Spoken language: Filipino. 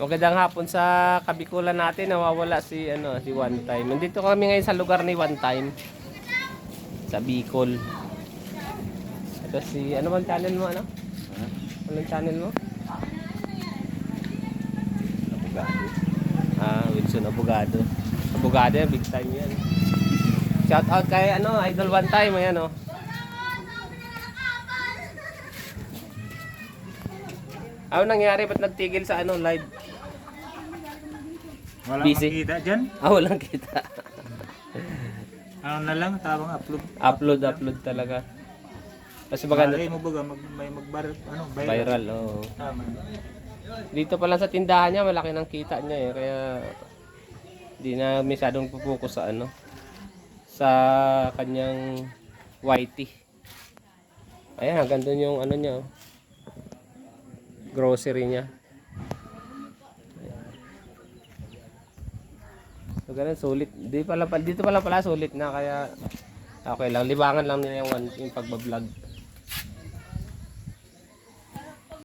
Magandang hapon sa kabikulan natin. Nawawala si si One Time. Nandito kami ngayon sa lugar ni One Time sa Bicol. Ito si ano bang channel mo ano? Anong channel mo? Abogado. Wilson Abogado. Abogado yan, big time yan. Shout out kay Idol One Time, ayan oh. Ano nangyari, ba't nagtigil sa live? Walang Busy. makita dyan. Walang kita. Ano na lang, tabang upload. Upload talaga. Kasi maganda. Malay mo baga, may viral. Viral, oo. Tama. Dito pa lang sa tindahan niya, malaki ng kita niya eh. Kaya di na masyadong pupukus sa sa kanyang YT. Ayan, hanggang doon yung niya, grocery niya. So, ganun, sulit. Dito pala sulit na, kaya okay lang. Libangan lang nila yung pagbablog.